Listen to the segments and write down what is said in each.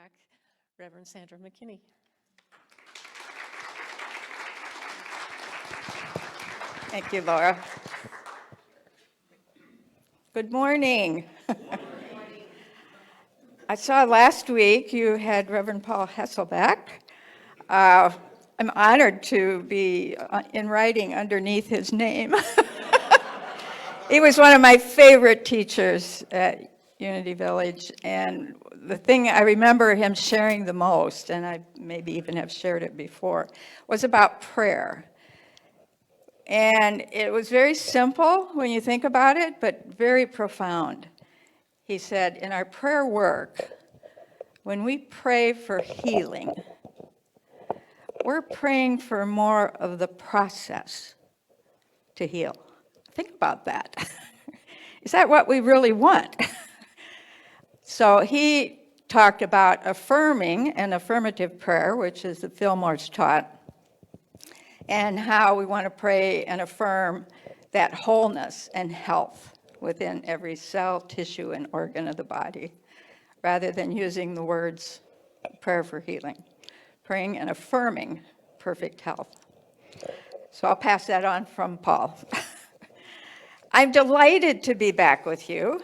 back Reverend Sandra McKinney. Thank you, Laura. Good morning. I saw last week you had Reverend Paul Hasselbeck. I'm honored to be in writing underneath his name. He was one of my favorite teachers at Unity Village, and the thing I remember him sharing the most, and I maybe even have shared it before, was about prayer. And it was very simple when you think about it, but very profound. He said, in our prayer work, when we pray for healing, we're praying for more of the process to heal. Think about that. Is that what we really want? So he talked about affirming and affirmative prayer, which is the Fillmore's taught, and how we want to pray and affirm that wholeness and health within every cell, tissue, and organ of the body, rather than using the words prayer for healing, praying and affirming perfect health. So I'll pass that on from Paul. I'm delighted to be back with you.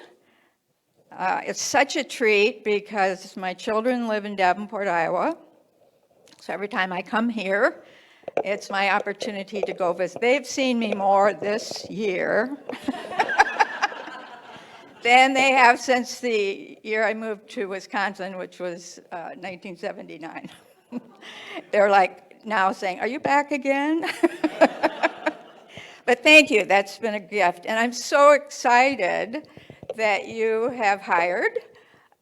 It's such a treat because my children live in Davenport, Iowa. So every time I come here, it's my opportunity to go visit. They've seen me more this year than they have since the year I moved to Wisconsin, which was 1979. They're like now saying, "Are you back again?" But thank you, that's been a gift. And I'm so excited that you have hired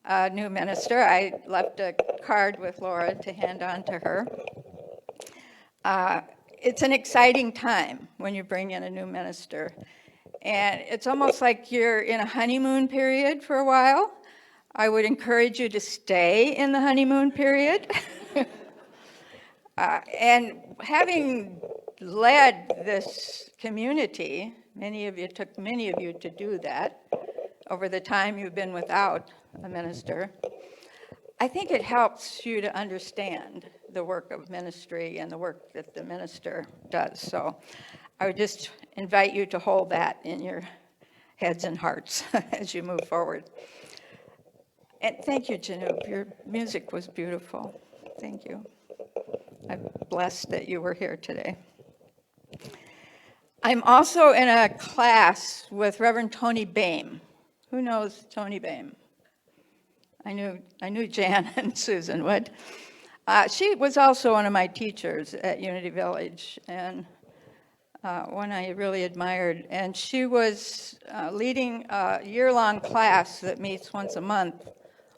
a new minister. I left a card with Laura to hand on to her. It's an exciting time when you bring in a new minister. And it's almost like you're in a honeymoon period for a while. I would encourage you to stay in the honeymoon period. And having led this community, took many of you to do that over the time you've been without a minister. I think it helps you to understand the work of ministry and the work that the minister does. So I would just invite you to hold that in your heads and hearts as you move forward. And thank you, Janub. Your music was beautiful. Thank you. I'm blessed that you were here today. I'm also in a class with Reverend Tony Boehm. Who knows Tony Boehm? I knew Jan and Susan would. She was also one of my teachers at Unity Village, and one I really admired. And she was leading a year-long class that meets once a month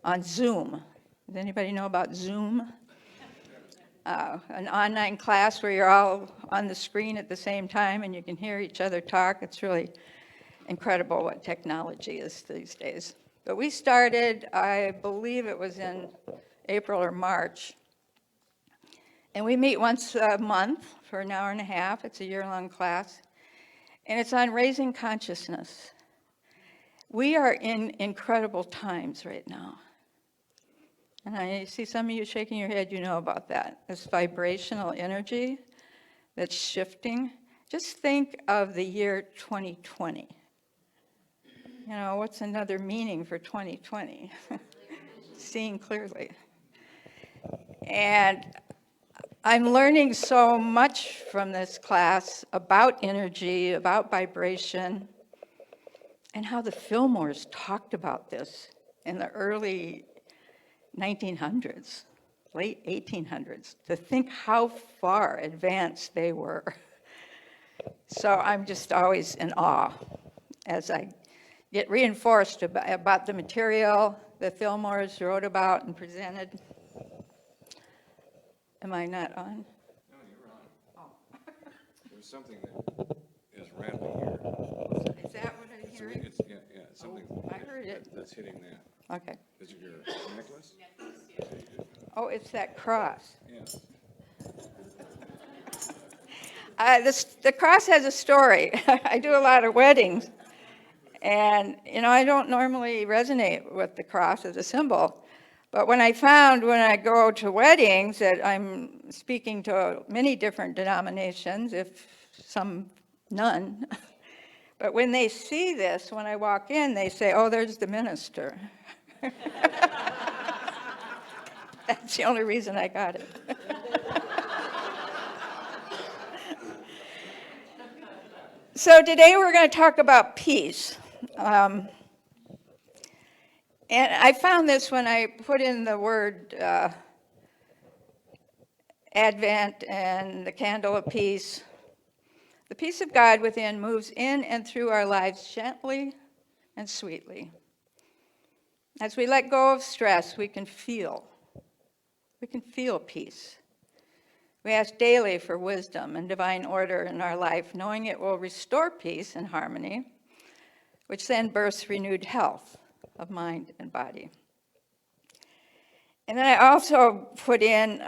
on Zoom. Does anybody know about Zoom? An online class where you're all on the screen at the same time and you can hear each other talk. It's really incredible what technology is these days. But we started, I believe it was in April or March. And we meet once a month for an hour and a half. It's a year-long class. And it's on raising consciousness. We are in incredible times right now. And I see some of you shaking your head, you know about that. This vibrational energy that's shifting. Just think of the year 2020. You know, what's another meaning for 2020? Seeing clearly. And I'm learning so much from this class about energy, about vibration, and how the Fillmores talked about this in the early 1900s, late 1800s, to think how far advanced they were. So I'm just always in awe as I get reinforced about the material the Fillmores wrote about and presented. Am I not on? No, you're on. Oh. There's something that is rattling here. Is that what I'm hearing? It's something. I heard it. That's hitting that. Okay. Is it your necklace? Oh, it's that cross. Yes. The cross has a story. I do a lot of weddings. And, I don't normally resonate with the cross as a symbol. But when I go to weddings, that I'm speaking to many different denominations, if some none, but when they see this, when I walk in, they say, oh, there's the minister. That's the only reason I got it. So today we're going to talk about peace. And I found this when I put in the word Advent and the candle of peace. The peace of God within moves in and through our lives gently and sweetly. As we let go of stress, we can feel peace. We ask daily for wisdom and divine order in our life, knowing it will restore peace and harmony, which then births renewed health of mind and body. And then I also put in,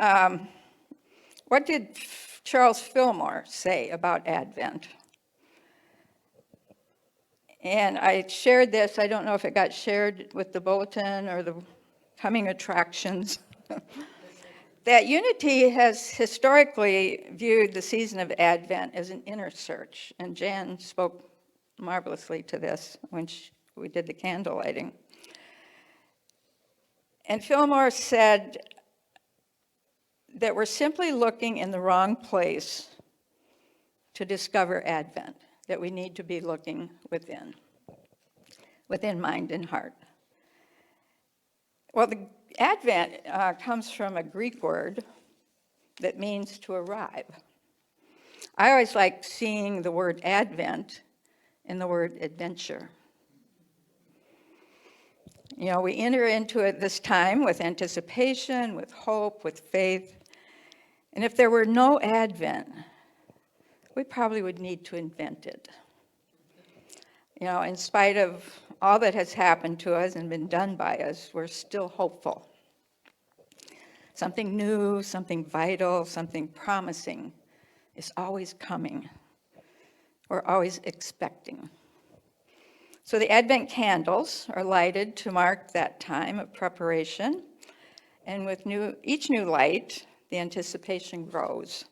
what did Charles Fillmore say about Advent? And I shared this. I don't know if it got shared with the bulletin or the coming attractions. That Unity has historically viewed the season of Advent as an inner search, and Jan spoke marvelously to this when we did the candle lighting. And Fillmore said that we're simply looking in the wrong place to discover Advent, that we need to be looking within mind and heart. Well, the Advent comes from a Greek word that means to arrive. I always like seeing the word Advent in the word adventure. You know, we enter into it this time with anticipation, with hope, with faith. And if there were no Advent, we probably would need to invent it. You know, in spite of all that has happened to us and been done by us, we're still hopeful. Something new, something vital, something promising is always coming. We're always expecting. So the Advent candles are lighted to mark that time of preparation. And with each new light, the anticipation grows.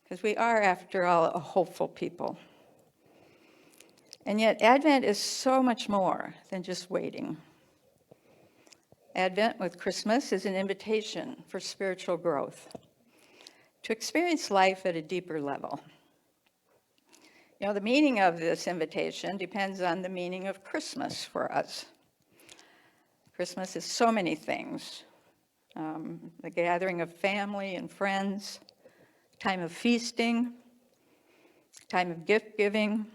Because we are, after all, a hopeful people. And yet Advent is so much more than just waiting. Advent with Christmas is an invitation for spiritual growth, to experience life at a deeper level. You know, the meaning of this invitation depends on the meaning of Christmas for us. Christmas is so many things. The gathering of family and friends, time of feasting, time of gift giving,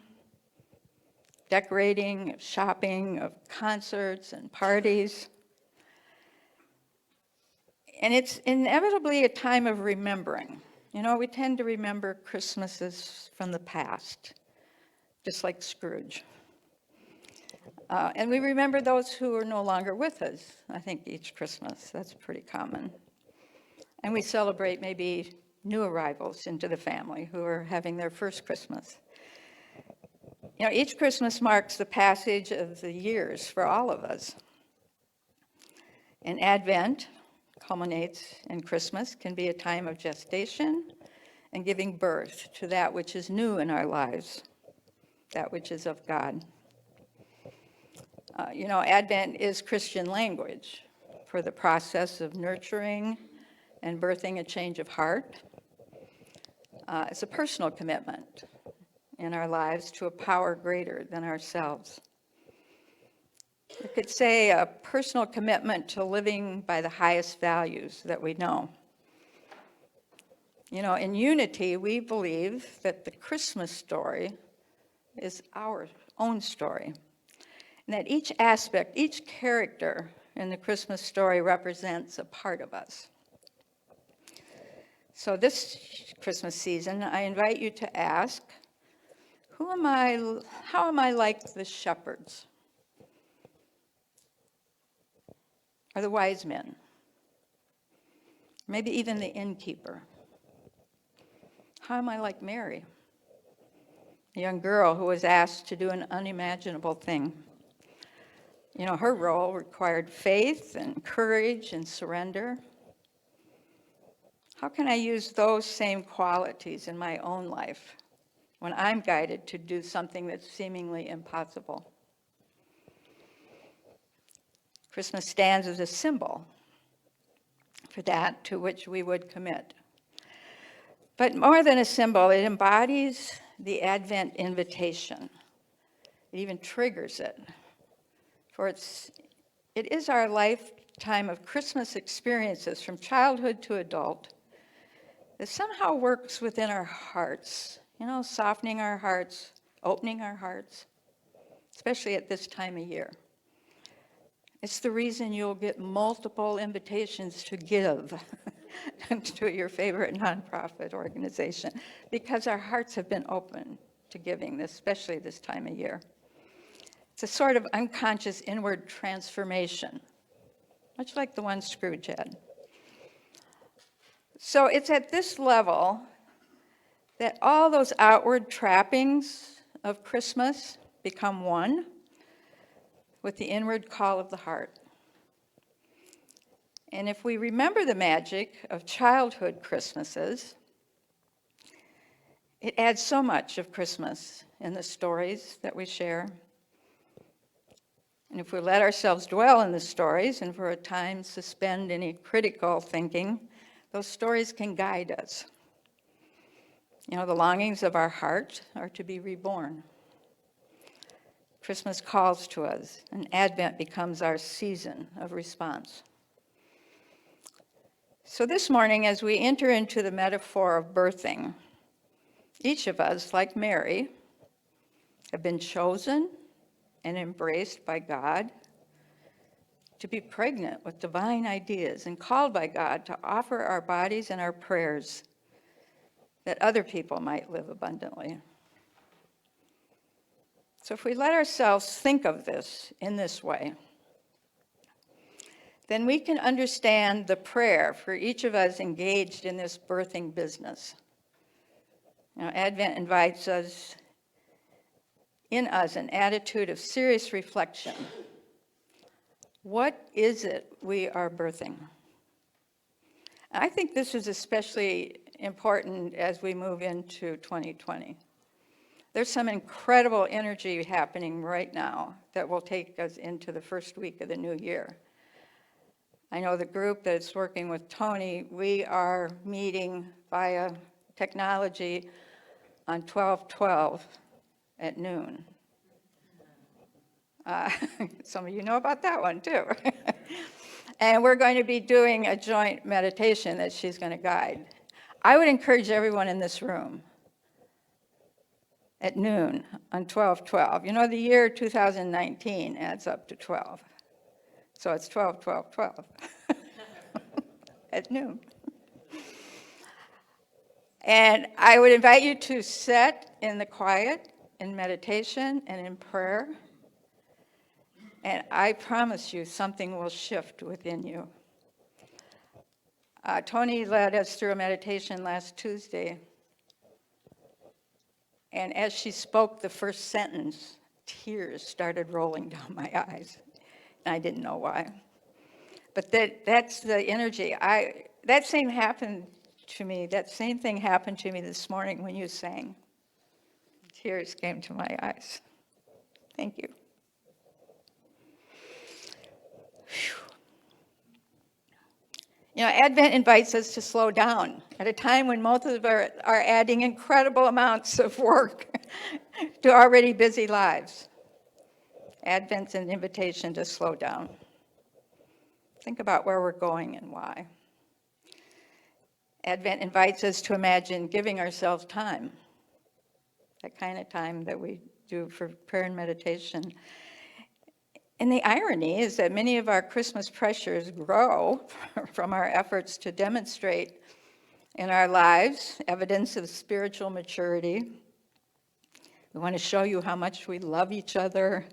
decorating, of shopping, of concerts and parties. And it's inevitably a time of remembering. You know, we tend to remember Christmases from the past, just like Scrooge. And we remember those who are no longer with us, I think, each Christmas. That's pretty common. And we celebrate maybe new arrivals into the family who are having their first Christmas. You know, each Christmas marks the passage of the years for all of us. And Advent culminates in Christmas, can be a time of gestation and giving birth to that which is new in our lives, that which is of God. You know, Advent is Christian language for the process of nurturing and birthing a change of heart. It's a personal commitment in our lives to a power greater than ourselves. We could say a personal commitment to living by the highest values that we know. You know, in Unity, we believe that the Christmas story is our own story, and that each aspect, each character in the Christmas story represents a part of us. So this Christmas season, I invite you to ask, how am I like the shepherds? Or the wise men? Maybe even the innkeeper? How am I like Mary, a young girl who was asked to do an unimaginable thing? You know, her role required faith and courage and surrender. How can I use those same qualities in my own life when I'm guided to do something that's seemingly impossible? Christmas stands as a symbol for that to which we would commit. But more than a symbol, it embodies the Advent invitation. It even triggers it. For it is our lifetime of Christmas experiences from childhood to adult that somehow works within our hearts, you know, softening our hearts, opening our hearts, especially at this time of year. It's the reason you'll get multiple invitations to give to your favorite nonprofit organization, because our hearts have been open to giving, especially this time of year. It's a sort of unconscious inward transformation, much like the one Scrooge had. So it's at this level that all those outward trappings of Christmas become one with the inward call of the heart. And if we remember the magic of childhood Christmases, it adds so much of Christmas in the stories that we share. And if we let ourselves dwell in the stories and for a time suspend any critical thinking, those stories can guide us. You know, the longings of our heart are to be reborn. Christmas calls to us, and Advent becomes our season of response. So this morning, as we enter into the metaphor of birthing, each of us, like Mary, have been chosen and embraced by God to be pregnant with divine ideas and called by God to offer our bodies and our prayers that other people might live abundantly. So if we let ourselves think of this in this way, then we can understand the prayer for each of us engaged in this birthing business. Now, Advent invites us, in us, an attitude of serious reflection. What is it we are birthing? I think this is especially important as we move into 2020. There's some incredible energy happening right now that will take us into the first week of the new year. I know the group that's working with Tony, we are meeting via technology on 12/12 at noon. Some of you know about that one too. And we're going to be doing a joint meditation that she's going to guide. I would encourage everyone in this room at noon on 12/12. You know, the year 2019 adds up to 12. So it's 12/12/12 at noon. And I would invite you to sit in the quiet, in meditation and in prayer. And I promise you something will shift within you. Tony led us through a meditation last Tuesday. And as she spoke the first sentence, tears started rolling down my eyes. And I didn't know why. But that's the energy. That same thing happened to me this morning when you sang. Tears came to my eyes. Thank you. You know, Advent invites us to slow down at a time when most of us are adding incredible amounts of work to already busy lives. Advent's an invitation to slow down. Think about where we're going and why. Advent invites us to imagine giving ourselves time, that kind of time that we do for prayer and meditation. And the irony is that many of our Christmas pressures grow from our efforts to demonstrate in our lives evidence of spiritual maturity. We want to show you how much we love each other.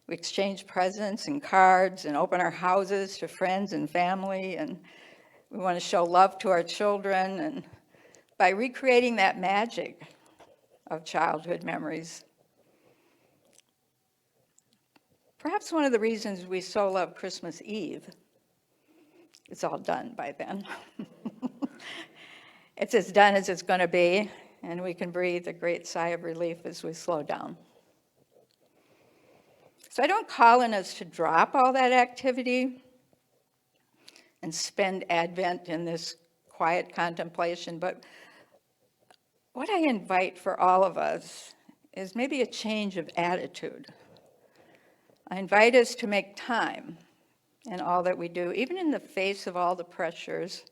We exchange presents and cards and open our houses to friends and family, and we want to show love to our children. And by recreating that magic of childhood memories, Perhaps one of the reasons we so love Christmas Eve, it's all done by then. It's as done as it's going to be, and we can breathe a great sigh of relief as we slow down. So I don't call on us to drop all that activity and spend Advent in this quiet contemplation, but what I invite for all of us is maybe a change of attitude. I invite us to make time in all that we do, even in the face of all the pressures,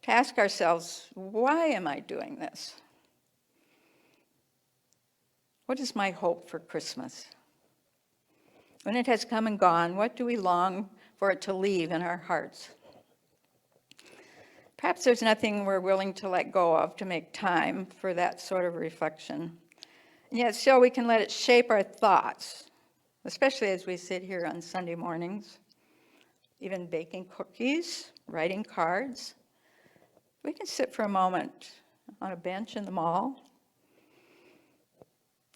to ask ourselves, why am I doing this? What is my hope for Christmas? When it has come and gone, what do we long for it to leave in our hearts? Perhaps there's nothing we're willing to let go of to make time for that sort of reflection. And yet still we can let it shape our thoughts, especially as we sit here on Sunday mornings, even baking cookies, writing cards. We can sit for a moment on a bench in the mall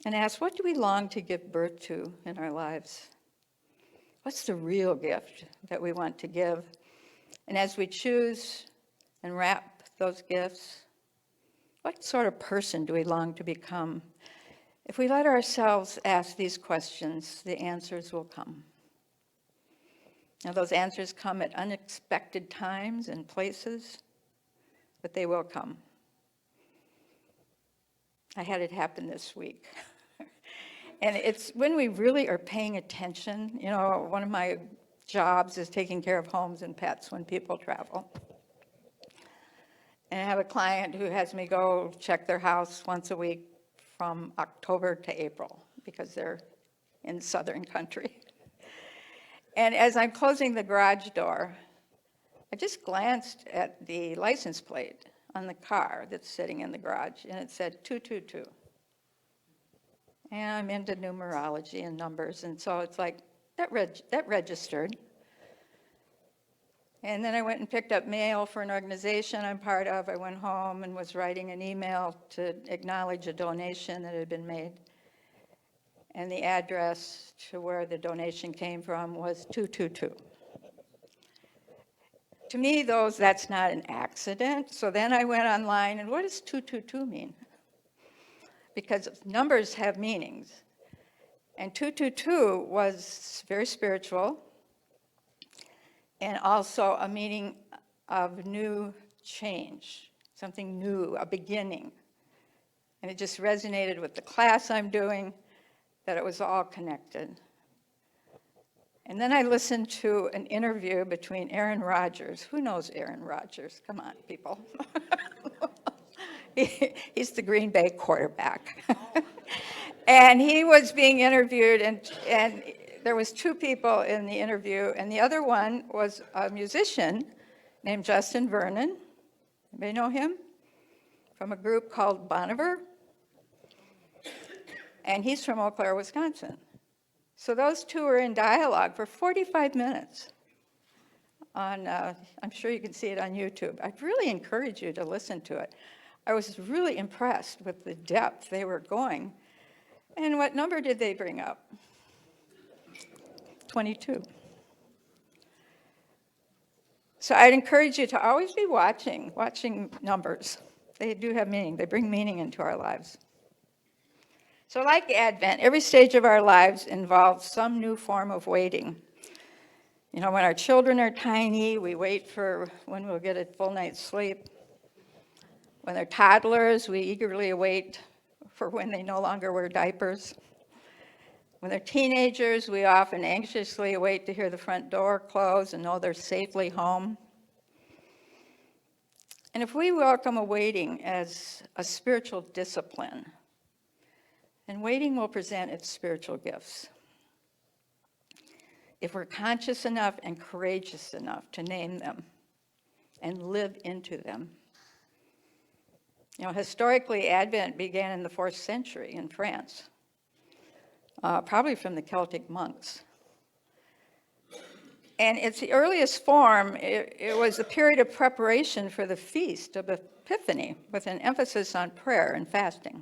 and ask, what do we long to give birth to in our lives? What's the real gift that we want to give? And as we choose and wrap those gifts, what sort of person do we long to become? If we let ourselves ask these questions, the answers will come. Now, those answers come at unexpected times and places, but they will come. I had it happen this week. And it's when we really are paying attention. You know, one of my jobs is taking care of homes and pets when people travel. And I have a client who has me go check their house once a week from October to April because they're in southern country. And as I'm closing the garage door, I just glanced at the license plate on the car that's sitting in the garage, and it said 222. And I'm into numerology and numbers, and so it's like, that registered. And then I went and picked up mail for an organization I'm part of. I went home and was writing an email to acknowledge a donation that had been made. And the address to where the donation came from was 222. To me, that's not an accident. So then I went online, and what does 222 mean? Because numbers have meanings. And 222 was very spiritual, and also a meaning of new change, something new, a beginning. And it just resonated with the class I'm doing, that it was all connected. And then I listened to an interview between Aaron Rodgers. Who knows Aaron Rodgers? Come on, people. He's the Green Bay quarterback. And he was being interviewed, and there was two people in the interview, and the other one was a musician named Justin Vernon. Anybody know him? From a group called Bonnevere. And he's from Eau Claire, Wisconsin. So those two were in dialogue for 45 minutes. I'm sure you can see it on YouTube. I'd really encourage you to listen to it. I was really impressed with the depth they were going. And what number did they bring up? 22. So I'd encourage you to always be watching numbers. They do have meaning. They bring meaning into our lives. So like Advent, every stage of our lives involves some new form of waiting. You know, when our children are tiny, we wait for when we'll get a full night's sleep. When they're toddlers, we eagerly await for when they no longer wear diapers. When they're teenagers, we often anxiously await to hear the front door close and know they're safely home. And if we welcome a waiting as a spiritual discipline, then waiting will present its spiritual gifts. If we're conscious enough and courageous enough to name them and live into them. You know, historically, Advent began in the 4th century in France, probably from the Celtic monks. And its the earliest form, it was a period of preparation for the Feast of Epiphany with an emphasis on prayer and fasting.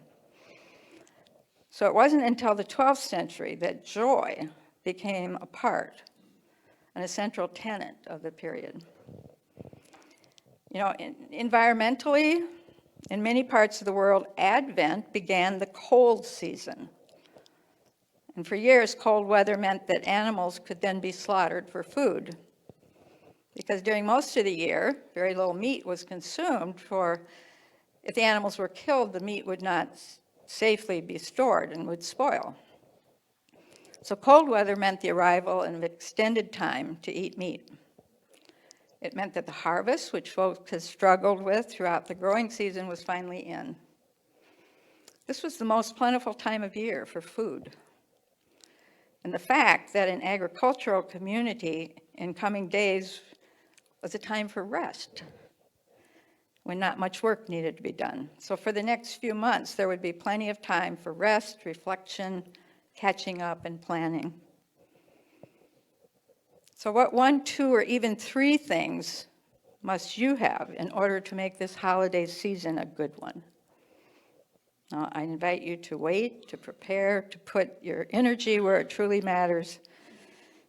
So it wasn't until the 12th century that joy became a part and a central tenet of the period. You know, environmentally, in many parts of the world, Advent began the cold season. And for years, cold weather meant that animals could then be slaughtered for food. Because during most of the year, very little meat was consumed, for if the animals were killed, the meat would not safely be stored and would spoil. So cold weather meant the arrival of extended time to eat meat. It meant that the harvest, which folks had struggled with throughout the growing season, was finally in. This was the most plentiful time of year for food. And the fact that an agricultural community in coming days was a time for rest, when not much work needed to be done. So for the next few months, there would be plenty of time for rest, reflection, catching up, and planning. So what 1, 2, or even 3 things must you have in order to make this holiday season a good one? Now, I invite you to wait, to prepare, to put your energy where it truly matters,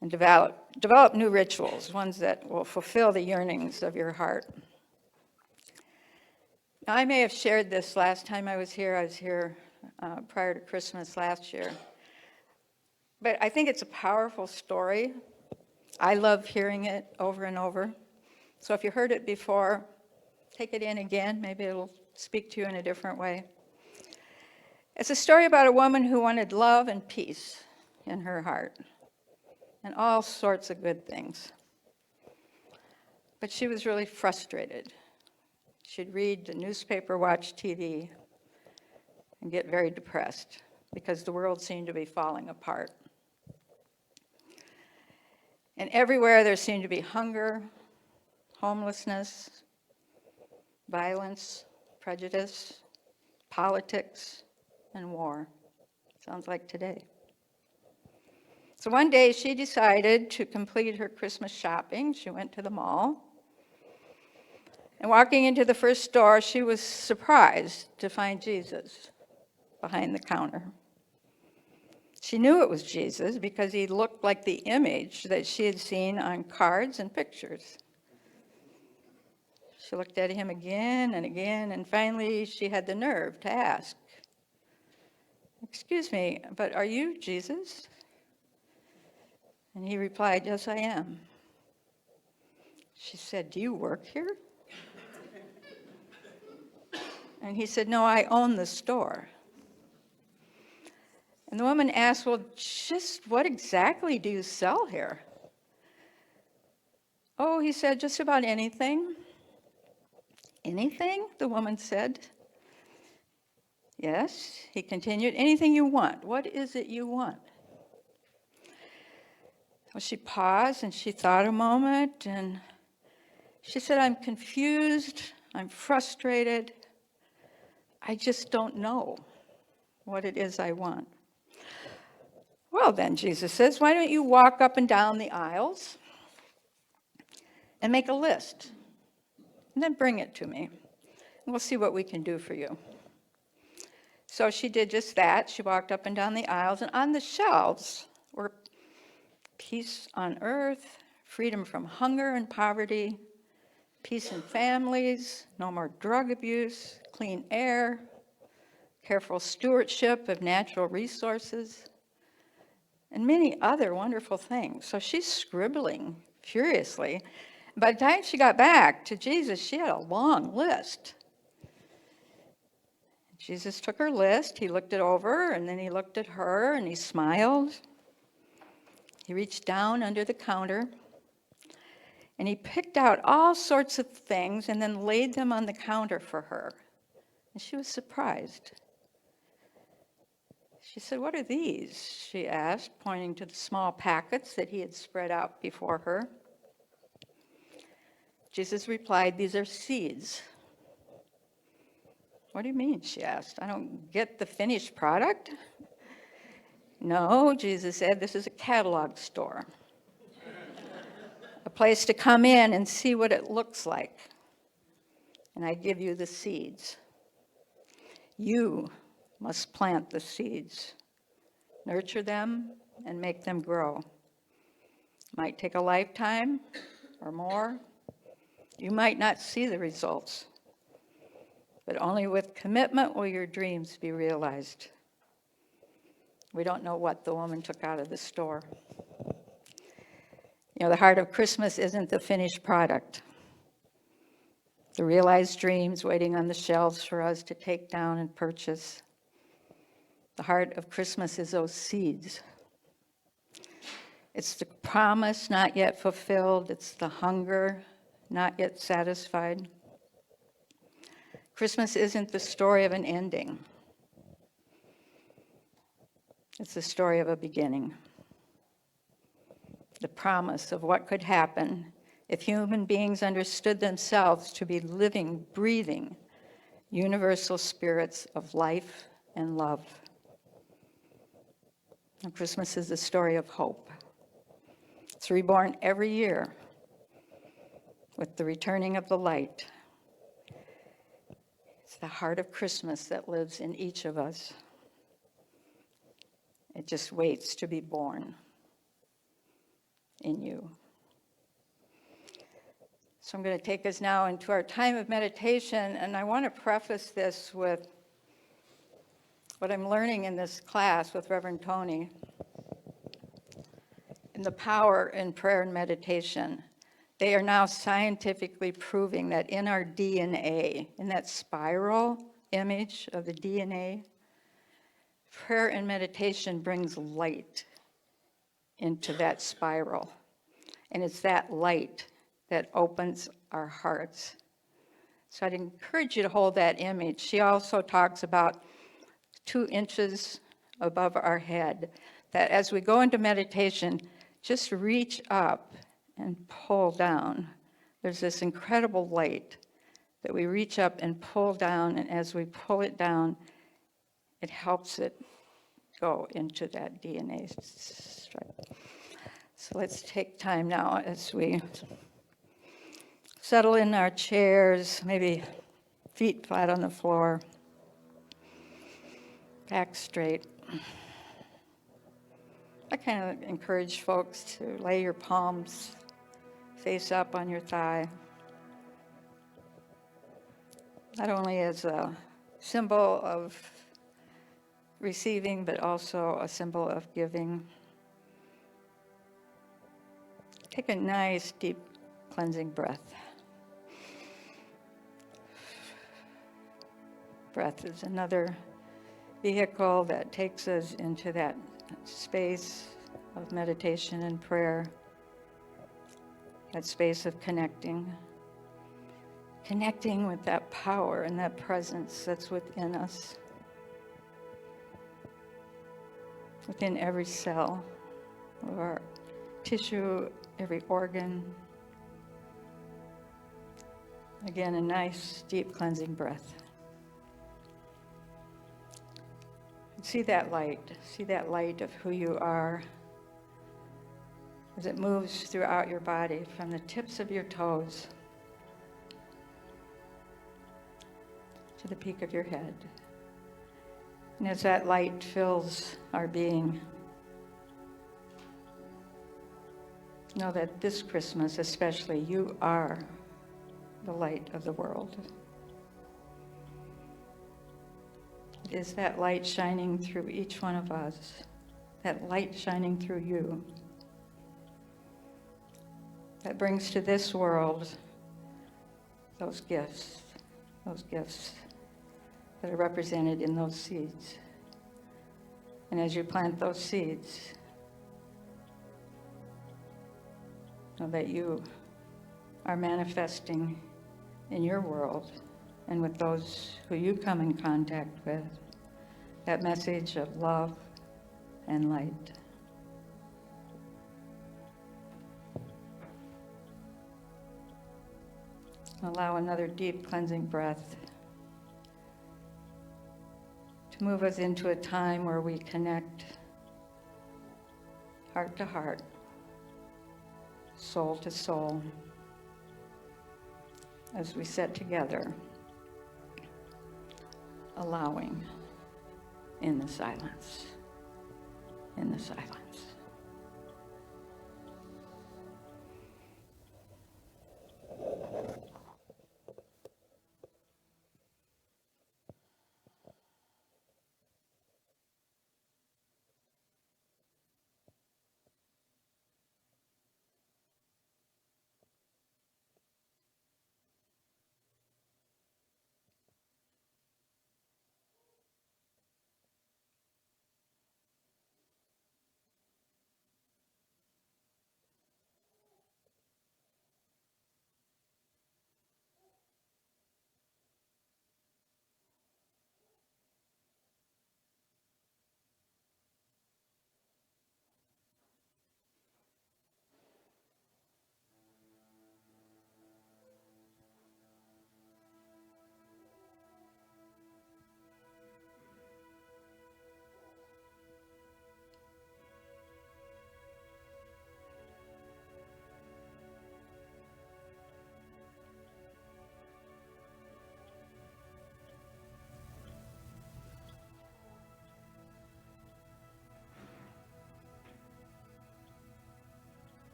and develop new rituals, ones that will fulfill the yearnings of your heart. Now, I may have shared this last time I was here prior to Christmas last year. But I think it's a powerful story. I love hearing it over and over. So if you heard it before, take it in again. Maybe it'll speak to you in a different way. It's a story about a woman who wanted love and peace in her heart and all sorts of good things. But she was really frustrated. She'd read the newspaper, watch TV, and get very depressed because the world seemed to be falling apart. And everywhere there seemed to be hunger, homelessness, violence, prejudice, politics, and war. Sounds like today. So one day she decided to complete her Christmas shopping. She went to the mall. And walking into the first store, she was surprised to find Jesus behind the counter. She knew it was Jesus because he looked like the image that she had seen on cards and pictures. She looked at him again and again, and finally she had the nerve to ask, "Excuse me, but are you Jesus?" And he replied, "Yes, I am." She said, "Do you work here?" And he said, "No, I own the store." And the woman asked, "Well, just what exactly do you sell here?" "Oh," he said, "just about anything." "Anything?" the woman said. "Yes," he continued, "anything you want. What is it you want?" Well, she paused and she thought a moment, and she said, "I'm confused, I'm frustrated, I just don't know what it is I want." "Well then," Jesus says, "why don't you walk up and down the aisles and make a list, and then bring it to me, and we'll see what we can do for you." So she did just that. She walked up and down the aisles, and on the shelves were peace on earth, freedom from hunger and poverty, peace in families, no more drug abuse, clean air, careful stewardship of natural resources, and many other wonderful things. So she's scribbling furiously. By the time she got back to Jesus, she had a long list. Jesus took her list, he looked it over, and then he looked at her, and he smiled. He reached down under the counter, and he picked out all sorts of things and then laid them on the counter for her. And she was surprised. She said, "What are these?" she asked, pointing to the small packets that he had spread out before her. Jesus replied, "These are seeds." "What do you mean?" she asked. "I don't get the finished product." "No," Jesus said, "this is a catalog store. A place to come in and see what it looks like. And I give you the seeds. You must plant the seeds, nurture them, and make them grow. Might take a lifetime or more. You might not see the results, but only with commitment will your dreams be realized. We don't know what the woman took out of the store. You know, the heart of Christmas isn't the finished product. The realized dreams waiting on the shelves for us to take down and purchase. The heart of Christmas is those seeds. It's the promise not yet fulfilled. It's the hunger not yet satisfied. Christmas isn't the story of an ending. It's the story of a beginning. The promise of what could happen if human beings understood themselves to be living, breathing, universal spirits of life and love. And Christmas is the story of hope. It's reborn every year with the returning of the light. It's the heart of Christmas that lives in each of us. It just waits to be born in you. So I'm going to take us now into our time of meditation, and I want to preface this with what I'm learning in this class with Reverend Tony, and the power in prayer and meditation. They are now scientifically proving that in our DNA, in that spiral image of the DNA, prayer and meditation brings light into that spiral. And it's that light that opens our hearts. So I'd encourage you to hold that image. She also talks about 2 inches above our head, that as we go into meditation, just reach up and pull down. There's this incredible light that we reach up and pull down, and as we pull it down, it helps it go into that DNA structure. So let's take time now as we settle in our chairs, maybe feet flat on the floor, back straight. I kind of encourage folks to lay your palms face up on your thigh, not only as a symbol of receiving, but also a symbol of giving. Take a nice, deep, cleansing breath. Breath is another vehicle that takes us into that space of meditation and prayer, that space of connecting with that power and that presence that's within us, within every cell of our tissue, every organ. Again, a nice, deep cleansing breath. See that light of who you are as it moves throughout your body from the tips of your toes to the peak of your head. And as that light fills our being, know that this Christmas especially, you are the light of the world. It is that light shining through each one of us, that light shining through you, that brings to this world those gifts that are represented in those seeds. And as you plant those seeds, know that you are manifesting in your world and with those who you come in contact with, that message of love and light. Allow another deep cleansing breath to move us into a time where we connect heart to heart, soul to soul, as we sit together, allowing in the silence, in the silence.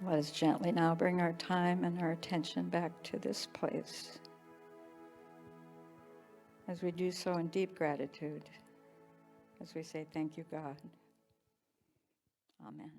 Let us gently now bring our time and our attention back to this place. As we do so in deep gratitude, as we say, thank you, God. Amen.